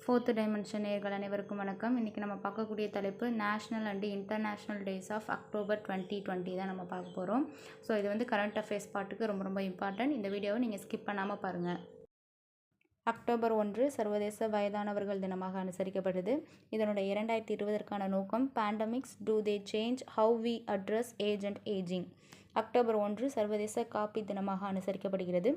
Fourth dimension நேயர்கள் அனைவருக்கும் வணக்கம். இன்றைக்கி நம்ம பார்க்கக்கூடிய தலைப்பு national and international days of October 2020 தான் நம்ம பார்க்க போகிறோம். ஸோ இது வந்து கரண்ட் அஃபேர்ஸ் பாட்டுக்கு ரொம்ப இம்பார்ட்டன்ட். இந்த வீடியோவை நீங்கள் ஸ்கிப் பண்ணாமல் பாருங்கள். அக்டோபர் 1 சர்வதேச வயதானவர்கள் தினமாக அனுசரிக்கப்படுது. இதனுடைய 2020 நோக்கம் pandemics do they change how we address age and ageing. October 1 சர்வதேச காபி தினமாக அனுசரிக்கப்படுகிறது.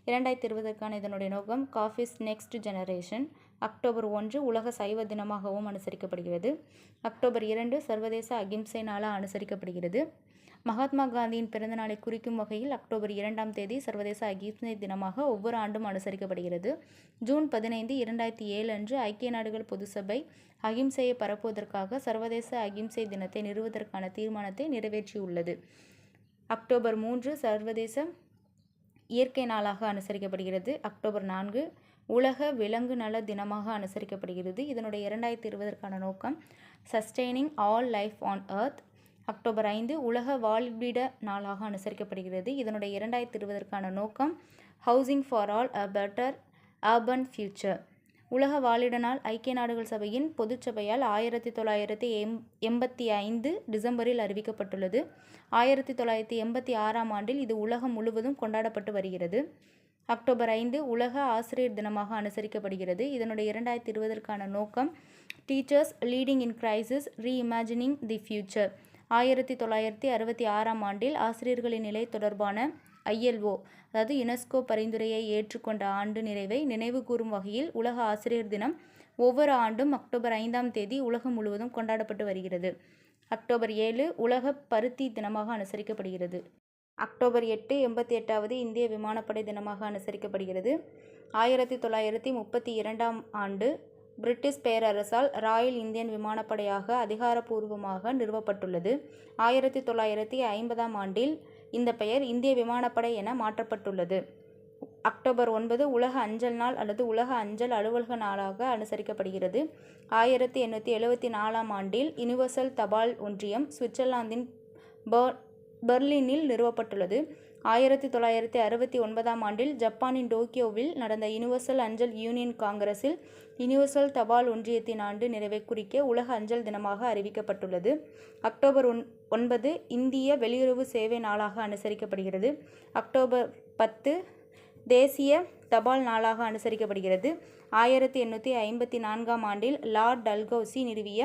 2020 இதனுடைய நோக்கம் காஃபிஸ் நெக்ஸ்ட் ஜெனரேஷன். அக்டோபர் 1 உலக சைவ தினமாகவும் அனுசரிக்கப்படுகிறது. அக்டோபர் 2 சர்வதேச அகிம்சை நாளாக அனுசரிக்கப்படுகிறது. மகாத்மா காந்தியின் பிறந்த நாளை குறிக்கும் வகையில் அக்டோபர் 2 சர்வதேச அகிம்சை தினமாக ஒவ்வொரு ஆண்டும் அனுசரிக்கப்படுகிறது. ஜூன் 15, 2007 அன்று ஐக்கிய நாடுகள் பொதுசபை அகிம்சையை பரப்புவதற்காக சர்வதேச அகிம்சை தினத்தை நிறுவுவதற்கான தீர்மானத்தை நிறைவேற்றியுள்ளது. அக்டோபர் 3 சர்வதேச இயற்கை நாளாக அனுசரிக்கப்படுகிறது. அக்டோபர் 4 உலக விலங்கு நல தினமாக அனுசரிக்கப்படுகிறது. இதனுடைய 2020 நோக்கம் sustaining all life on earth. October 5 உலக வாழ்விட நாளாக அனுசரிக்கப்படுகிறது. இதனுடைய 2020 நோக்கம் housing for all a better urban future. உலக வாழிட நாள் ஐக்கிய நாடுகள் சபையின் பொதுச்சபையால் 1985 டிசம்பரில் அறிவிக்கப்பட்டுள்ளது. 1986 ஆண்டில் இது உலகம் முழுவதும் கொண்டாடப்பட்டு வருகிறது. அக்டோபர் 5 உலக ஆசிரியர் தினமாக அனுசரிக்கப்படுகிறது. இதனுடைய 2020 நோக்கம் teachers leading in crisis ரீஇமேஜினிங் the future. 1966 ஆண்டில் ஆசிரியர்களின் நிலை தொடர்பான ILO அதாவது யுனெஸ்கோ பரிந்துரையை ஏற்றுக்கொண்ட ஆண்டு நிறைவை நினைவு கூறும் வகையில் உலக ஆசிரியர் தினம் ஒவ்வொரு ஆண்டும் அக்டோபர் 5 உலகம் முழுவதும் கொண்டாடப்பட்டு வருகிறது. அக்டோபர் 7 உலக பருத்தி தினமாக அனுசரிக்கப்படுகிறது. அக்டோபர் 8 88வது இந்திய விமானப்படை தினமாக அனுசரிக்கப்படுகிறது. 1932 ஆண்டு பிரிட்டிஷ் பேரரசால் ராயல் இந்தியன் விமானப்படையாக அதிகாரப்பூர்வமாக நிறுவப்பட்டுள்ளது. 1950 ஆண்டில் இந்த பெயர் இந்திய விமானப்படை என மாற்றப்பட்டுள்ளது. அக்டோபர் 9 உலக அஞ்சல் நாள் அல்லது உலக அஞ்சல் அலுவலக நாளாக அனுசரிக்கப்படுகிறது. 1874 ஆண்டில் யுனிவர்சல் தபால் ஒன்றியம் சுவிட்சர்லாந்தின் பெர்லினில் நிறுவப்பட்டுள்ளது. 1969 ஆண்டில் ஜப்பானின் டோக்கியோவில் நடந்த யுனிவர்சல் அஞ்சல் யூனியன் காங்கிரஸில் யுனிவர்சல் தபால் ஒன்றியத்தின் ஆண்டு நிறைவை குறிக்க உலக அஞ்சல் தினமாக அறிவிக்கப்பட்டுள்ளது. அக்டோபர் 9 இந்திய வெளியுறவு சேவை நாளாக அனுசரிக்கப்படுகிறது. அக்டோபர் 10 தேசிய தபால் நாளாக அனுசரிக்கப்படுகிறது. 1854 ஆண்டில் லார்ட் டல்ஹௌசி நிறுவிய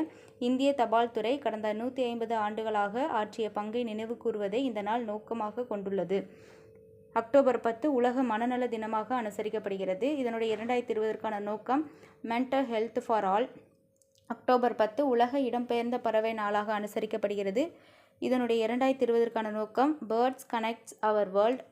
இந்திய தபால் துறை கடந்த 150 ஆண்டுகளாக ஆற்றிய பங்கை நினைவு கூறுவதை இந்த நாள் நோக்கமாக கொண்டுள்ளது. அக்டோபர் 10 உலக மனநல தினமாக அனுசரிக்கப்படுகிறது. இதனுடைய 2020 நோக்கம் mental health for all. October 10 உலக இடம்பெயர்ந்த பறவை நாளாக அனுசரிக்கப்படுகிறது. இதனுடைய 2020 நோக்கம் birds connect our world.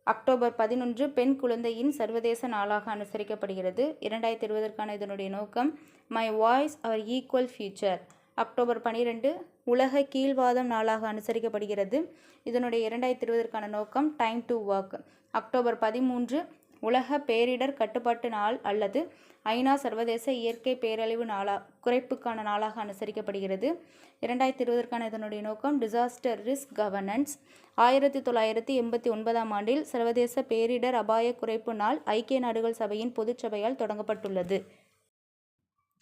October 11 பெண் குழந்தையின் சர்வதேச நாளாக அனுசரிக்கப்படுகிறது. 2020 இதனுடைய நோக்கம் my voice our equal future. October 12 உலக கீழ்வாதம் நாளாக அனுசரிக்கப்படுகிறது. இதனுடைய 2020 நோக்கம் டைம் டு ஒர்க். அக்டோபர் 13 உலக பேரிடர் கட்டுப்பாட்டு நாள் அல்லது ஐநா சர்வதேச இயற்கை பேரழிவு குறைப்புக்கான நாளாக அனுசரிக்கப்படுகிறது. 2020 இதனுடைய நோக்கம் டிசாஸ்டர் ரிஸ்க் கவர்னன்ஸ். 1989 ஆண்டில் சர்வதேச பேரிடர் அபாய குறைப்பு நாள் ஐக்கிய நாடுகள் சபையின் பொதுச்சபையால் தொடங்கப்பட்டுள்ளது.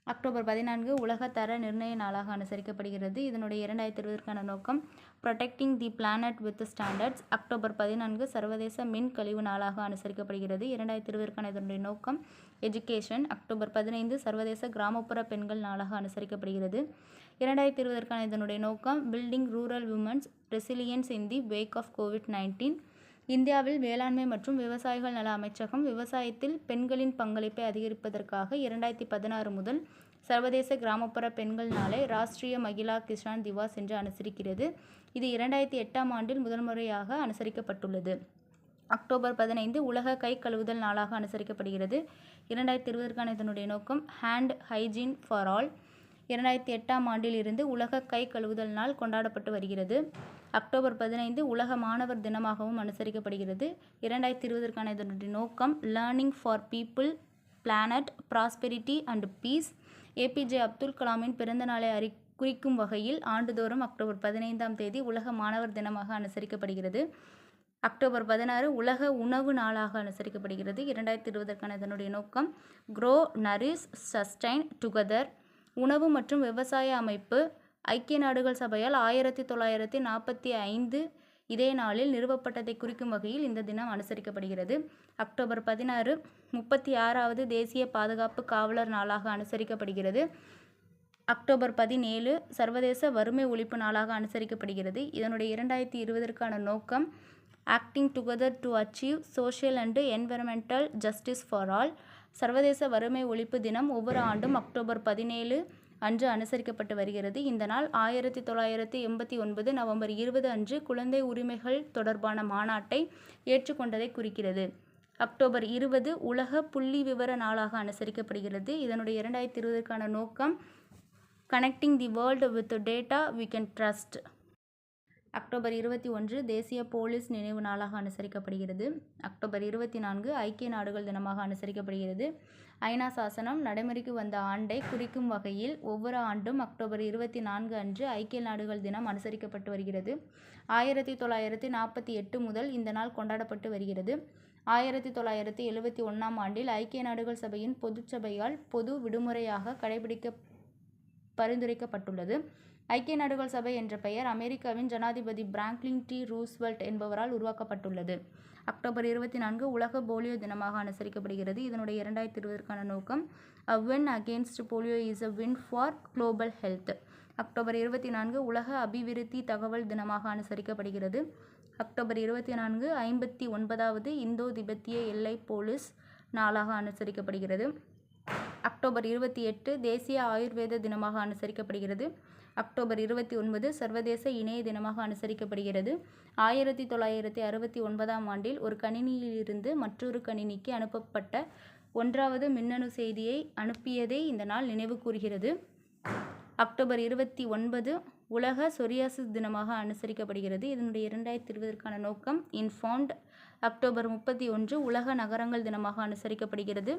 அக்டோபர் 14 உலக தர நிர்ணய நாளாக அனுசரிக்கப்படுகிறது. இதனுடைய 2020 நோக்கம் protecting the planet with standards. October 14 சர்வதேச மின் கழிவு நாளாக அனுசரிக்கப்படுகிறது. 2020 இதனுடைய நோக்கம் எஜுகேஷன். அக்டோபர் 15 சர்வதேச கிராமப்புற பெண்கள் நாளாக அனுசரிக்கப்படுகிறது. 2020 இதனுடைய நோக்கம் building rural women's resilience in the wake of COVID-19. இந்தியாவில் வேளாண்மை மற்றும் விவசாயிகள் நல அமைச்சகம் விவசாயத்தில் பெண்களின் பங்களிப்பை அதிகரிப்பதற்காக 2016 முதல் சர்வதேச கிராமப்புற பெண்கள் நாளை ராஷ்டிரிய மகிழா கிசான் திவாஸ் என்று அனுசரிக்கிறது. இது 2008 ஆண்டில் முதல் முறையாக அனுசரிக்கப்பட்டுள்ளது. அக்டோபர் 15 உலக கை கழுவுதல் நாளாக அனுசரிக்கப்படுகிறது. 2020 இதனுடைய நோக்கம் ஹேண்ட் ஹைஜீன் ஃபார் ஆல். 2008 ஆண்டில் இருந்து உலக கை கழுவுதல் நாள் கொண்டாடப்பட்டு வருகிறது. அக்டோபர் 15 உலக மாணவர் தினமாகவும் அனுசரிக்கப்படுகிறது. 2020 இதனுடைய நோக்கம் learning for people planet prosperity and peace. APJ Abdul கலாமின் பிறந்த நாளை குறிக்கும் வகையில் ஆண்டுதோறும் அக்டோபர் 15 உலக மாணவர் தினமாக அனுசரிக்கப்படுகிறது. அக்டோபர் 16 உலக உணவு நாளாக அனுசரிக்கப்படுகிறது. 2020க்கான இதனுடைய நோக்கம் க்ரோ, நரிஷ், சஸ்டைன் டுகெதர். உணவு மற்றும் விவசாய அமைப்பு ஐக்கிய நாடுகள் சபையால் 1945 இதே நாளில் நிறுவப்பட்டதை குறிக்கும் வகையில் இந்த தினம் அனுசரிக்கப்படுகிறது. அக்டோபர் 16 36வது தேசிய பாதுகாப்பு காவலர் நாளாக அனுசரிக்கப்படுகிறது. அக்டோபர் 17 சர்வதேச வறுமை ஒழிப்பு நாளாக அனுசரிக்கப்படுகிறது. இதனுடைய 2020க்கான நோக்கம் acting together to achieve social and environmental justice for all. சர்வதேச வறுமை ஒழிப்பு தினம் ஒவ்வொரு ஆண்டும் அக்டோபர் 17 அன்று அனுசரிக்கப்பட்டு வருகிறது. இந்த நாள் 1989 நவம்பர் 20 அன்று குழந்தை உரிமைகள் தொடர்பான மாநாட்டை ஏற்றுக்கொண்டதை குறிக்கிறது. அக்டோபர் 20 உலக புள்ளி விவர நாளாக அனுசரிக்கப்படுகிறது. இதனுடைய 2020க்கான நோக்கம் connecting the world with data we can trust. October 21 தேசிய போலீஸ் நினைவு நாளாக அனுசரிக்கப்படுகிறது. அக்டோபர் 24 ஐக்கிய நாடுகள் தினமாக அனுசரிக்கப்படுகிறது. ஐநா சாசனம் நடைமுறைக்கு வந்த ஆண்டை குறிக்கும் வகையில் ஒவ்வொரு ஆண்டும் அக்டோபர் 24 அன்று ஐக்கிய நாடுகள் தினம் அனுசரிக்கப்பட்டு வருகிறது. 1948 முதல் இந்த நாள் கொண்டாடப்பட்டு வருகிறது. 1971ஆம் ஆண்டில் ஐக்கிய நாடுகள் சபையின் பொதுச்சபையால் பொது விடுமுறையாக கடைபிடிக்க பரிந்துரைக்கப்பட்டுள்ளது. ஐக்கிய நாடுகள் சபை என்ற பெயர் அமெரிக்காவின் ஜனாதிபதி பிராங்க்லின் டி ரூஸ்வெல்ட் என்பவரால் உருவாக்கப்பட்டுள்ளது. அக்டோபர் 24 உலக போலியோ தினமாக அனுசரிக்கப்படுகிறது. இதனுடைய 2020க்கான நோக்கம் A win against polio is a win for global health. October 24 உலக அபிவிருத்தி தகவல் தினமாக அனுசரிக்கப்படுகிறது. அக்டோபர் 24 59வது இந்தோ திபெத்திய எல்லை போலீஸ் நாளாக அனுசரிக்கப்படுகிறது. அக்டோபர் 28 தேசிய ஆயுர்வேத தினமாக அனுசரிக்கப்படுகிறது. அக்டோபர் 29 சர்வதேச இணைய தினமாக அனுசரிக்கப்படுகிறது. 1969ஆம் ஆண்டில் ஒரு கணினியிலிருந்து மற்றொரு கணினிக்கு அனுப்பப்பட்ட 1வது மின்னணு செய்தியை அனுப்பியதை இந்த நாள் நினைவு கூறுகிறது. அக்டோபர் 29 உலக சொரியாசிஸ் தினமாக அனுசரிக்கப்படுகிறது. இதனுடைய 2020க்கான நோக்கம் இன்ஃபார்ம்ட். அக்டோபர் 31 உலக நகரங்கள் தினமாக அனுசரிக்கப்படுகிறது.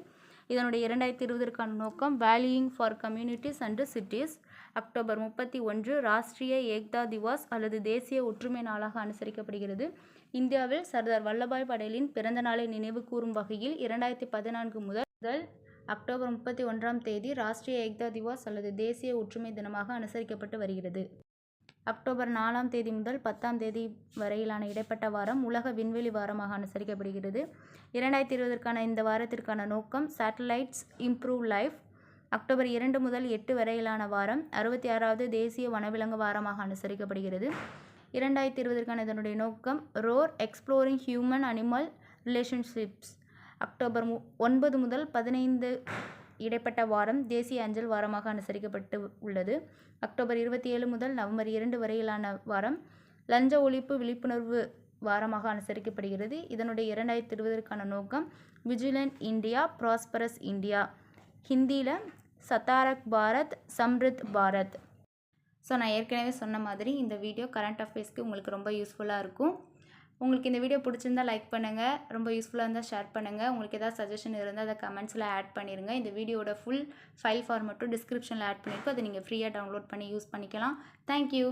இதனுடைய 2020க்கான நோக்கம் valuing for communities and cities. October 31 Rashtriya Ekta Diwas அல்லது தேசிய ஒற்றுமை நாளாக அனுசரிக்கப்படுகிறது. இந்தியாவில் சர்தார் வல்லபாய் படேலின் பிறந்த நாளை நினைவு கூறும் வகையில் 2014 முதல் அக்டோபர் 31ஆம் தேதி ராஷ்ட்ரிய ஏக்தா திவாஸ் அல்லது தேசிய ஒற்றுமை தினமாக அனுசரிக்கப்பட்டு வருகிறது. அக்டோபர் 4ஆம் தேதி முதல் 10ஆம் தேதி வரையிலான இடைப்பட்ட வாரம் உலக விண்வெளி வாரமாக அனுசரிக்கப்படுகிறது. 2020க்கான இந்த வாரத்திற்கான நோக்கம் சேட்டலைட்ஸ் இம்ப்ரூவ் லைஃப். அக்டோபர் 2 முதல் 8 வரையிலான வாரம் 66வது தேசிய வனவிலங்கு வாரமாக அனுசரிக்கப்படுகிறது. 2020க்கான இதனுடைய நோக்கம் roar exploring human animal relationships. October 9 முதல் 15 இடைப்பட்ட வாரம் தேசிய அஞ்சல் வாரமாக அனுசரிக்கப்பட்டு உள்ளது. அக்டோபர் 27 முதல் நவம்பர் 2 வரையிலான வாரம் லஞ்ச ஒழிப்பு விழிப்புணர்வு வாரமாக அனுசரிக்கப்படுகிறது. இதனுடைய 2020க்கான நோக்கம் விஜிலண்ட் இந்தியா ப்ராஸ்பரஸ் இந்தியா. ஹிந்தியில் சதாரக் பாரத் சம்ரித் பாரத். ஸோ நான் ஏற்கனவே சொன்ன மாதிரி இந்த வீடியோ கரண்ட் அஃபேர்ஸ்க்கு உங்களுக்கு ரொம்ப யூஸ்ஃபுல்லாக இருக்கும். உங்களுக்கு இந்த வீடியோ பிடிச்சிருந்தால் லைக் பண்ணுங்கள், ரொம்ப யூஸ்ஃபுல்லாக இருந்தால் ஷேர் பண்ணுங்கள். உங்களுக்கு ஏதாவது சஜஷன் இருந்தால் அதை கமெண்ட்ஸில் ஆட் பண்ணிடுங்க. இந்த வீடியோட ஃபுல் ஃபைல் ஃபார்மேட்டும் டிஸ்கிரிப்ஷனில் ஆட் பண்ணியிருக்கோம். அதை நீங்கள் ஃப்ரீயாக டவுன்லோட் பண்ணி யூஸ் பண்ணிக்கலாம். தேங்க்யூ.